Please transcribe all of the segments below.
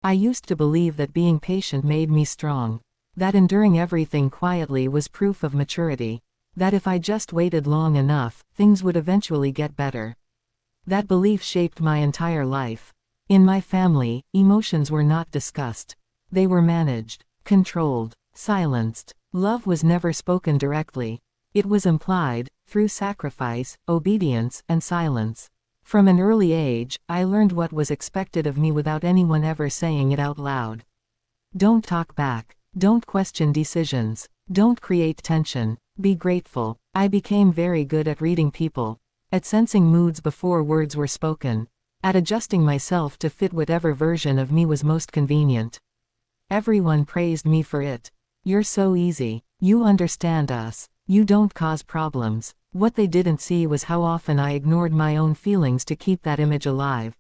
I used to believe that being patient made me strong. That enduring everything quietly was proof of maturity. That if I just waited long enough, things would eventually get better. That belief shaped my entire life. In my family, emotions were not discussed. They were managed, controlled, silenced. Love was never spoken directly. It was implied, through sacrifice, obedience, and silence. From an early age, I learned what was expected of me without anyone ever saying it out loud. Don't talk back. Don't question decisions. Don't create tension. Be grateful. I became very good at reading people, at sensing moods before words were spoken, at adjusting myself to fit whatever version of me was most convenient. Everyone praised me for it. You're so easy. You understand us. You don't cause problems. What they didn't see was how often I ignored my own feelings to keep that image alive.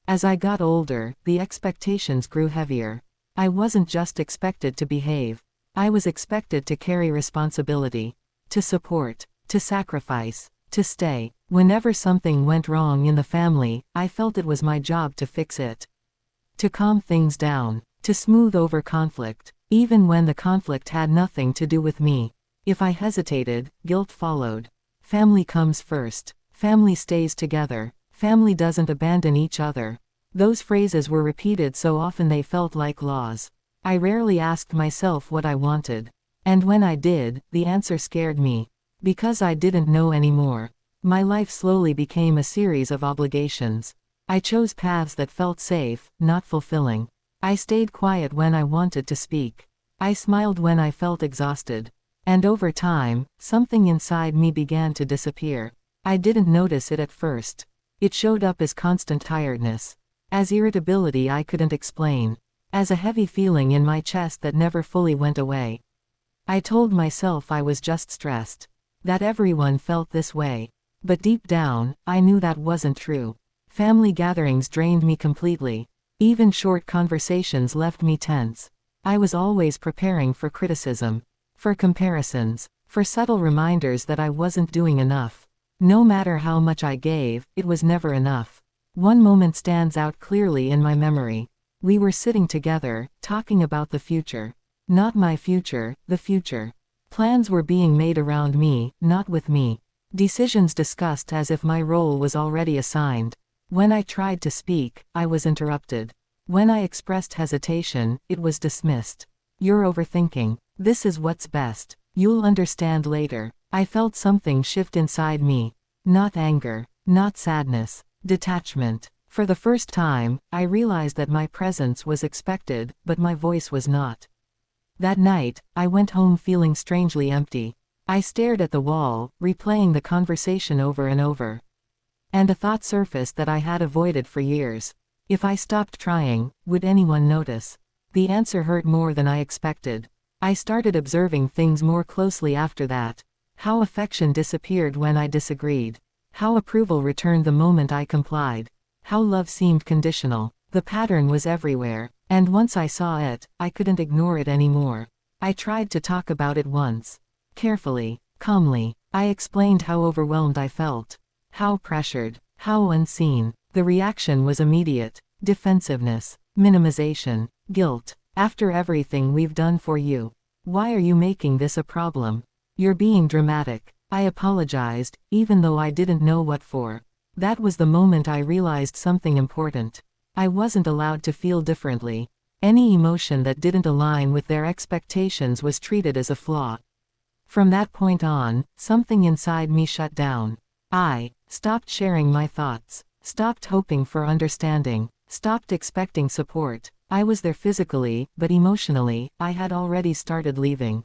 As I got older, the expectations grew heavier. I wasn't just expected to behave. I was expected to carry responsibility, to support, to sacrifice, to stay. Whenever something went wrong in the family, I felt it was my job to fix it. To calm things down, to smooth over conflict, even when the conflict had nothing to do with me. If I hesitated, guilt followed. Family comes first. Family stays together. Family doesn't abandon each other. Those phrases were repeated so often they felt like laws. I rarely asked myself what I wanted. And when I did, the answer scared me. Because I didn't know anymore. My life slowly became a series of obligations. I chose paths that felt safe, not fulfilling. I stayed quiet when I wanted to speak. I smiled when I felt exhausted. And over time, something inside me began to disappear. I didn't notice it at first. It showed up as constant tiredness, as irritability I couldn't explain, as a heavy feeling in my chest that never fully went away. I told myself I was just stressed, that everyone felt this way. But deep down, I knew that wasn't true. Family gatherings drained me completely. Even short conversations left me tense. I was always preparing for criticism, for comparisons, for subtle reminders that I wasn't doing enough. No matter how much I gave, it was never enough. One moment stands out clearly in my memory. We were sitting together, talking about the future. Not my future, the future. Plans were being made around me, not with me. Decisions discussed as if my role was already assigned. When I tried to speak, I was interrupted. When I expressed hesitation, it was dismissed. You're overthinking. This is what's best. You'll understand later. I felt something shift inside me. Not anger, not sadness, detachment. For the first time, I realized that my presence was expected, but my voice was not. That night, I went home feeling strangely empty. I stared at the wall, replaying the conversation over and over. And a thought surfaced that I had avoided for years. If I stopped trying, would anyone notice? The answer hurt more than I expected. I started observing things more closely after that. How affection disappeared when I disagreed. How approval returned the moment I complied. How love seemed conditional. The pattern was everywhere, and once I saw it, I couldn't ignore it anymore. I tried to talk about it once. Carefully, calmly, I explained how overwhelmed I felt. How pressured, how unseen. The reaction was immediate. Defensiveness, minimization, guilt. After everything we've done for you, why are you making this a problem? You're being dramatic. I apologized, even though I didn't know what for. That was the moment I realized something important. I wasn't allowed to feel differently. Any emotion that didn't align with their expectations was treated as a flaw. From that point on, something inside me shut down. I stopped sharing my thoughts, stopped hoping for understanding, stopped expecting support. I was there physically, but emotionally, I had already started leaving.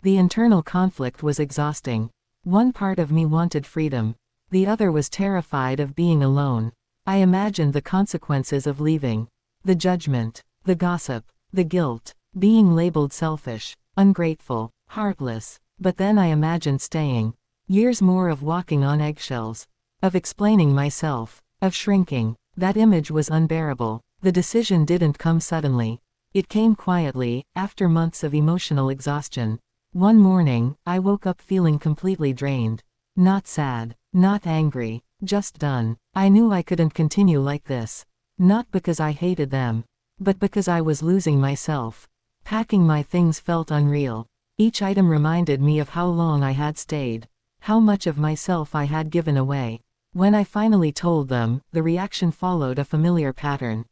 The internal conflict was exhausting. One part of me wanted freedom. The other was terrified of being alone. I imagined the consequences of leaving. The judgment, the gossip, the guilt, being labeled selfish, ungrateful, heartless. But then I imagined staying. Years more of walking on eggshells, of explaining myself, of shrinking. That image was unbearable. The decision didn't come suddenly. It came quietly, after months of emotional exhaustion. One morning, I woke up feeling completely drained. Not sad, not angry, just done. I knew I couldn't continue like this. Not because I hated them, but because I was losing myself. Packing my things felt unreal. Each item reminded me of how long I had stayed, how much of myself I had given away. When I finally told them, the reaction followed a familiar pattern.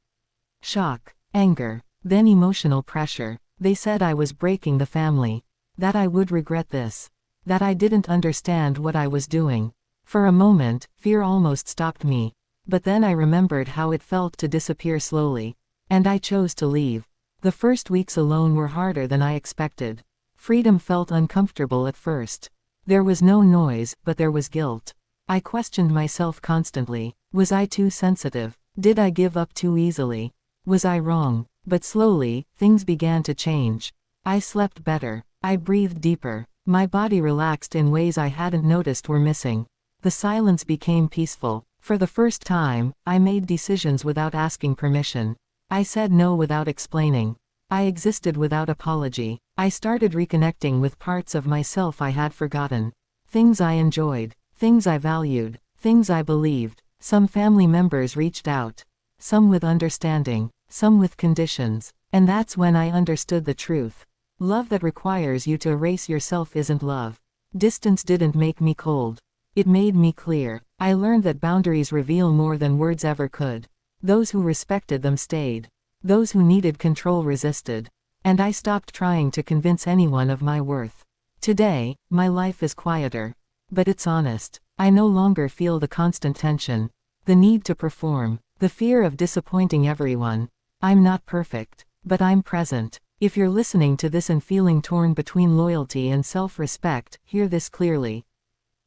Shock, anger, then emotional pressure. They said I was breaking the family, that I would regret this, that I didn't understand what I was doing. For a moment, fear almost stopped me, but then I remembered how it felt to disappear slowly, and I chose to leave. The first weeks alone were harder than I expected. Freedom felt uncomfortable at first. There was no noise, but there was guilt. I questioned myself constantly. Was I too sensitive? Did I give up too easily? Was I wrong? But slowly, things began to change. I slept better. I breathed deeper. My body relaxed in ways I hadn't noticed were missing. The silence became peaceful. For the first time, I made decisions without asking permission. I said no without explaining. I existed without apology. I started reconnecting with parts of myself I had forgotten. Things I enjoyed, things I valued, things I believed. Some family members reached out. Some with understanding, some with conditions. And that's when I understood the truth. Love that requires you to erase yourself isn't love. Distance didn't make me cold. It made me clear. I learned that boundaries reveal more than words ever could. Those who respected them stayed. Those who needed control resisted. And I stopped trying to convince anyone of my worth. Today, my life is quieter. But it's honest. I no longer feel the constant tension, the need to perform, the fear of disappointing everyone. I'm not perfect, but I'm present. If you're listening to this and feeling torn between loyalty and self-respect, hear this clearly.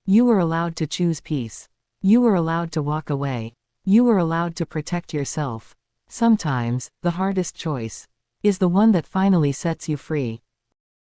You are allowed to choose peace. You are allowed to walk away. You are allowed to protect yourself. Sometimes, the hardest choice is the one that finally sets you free.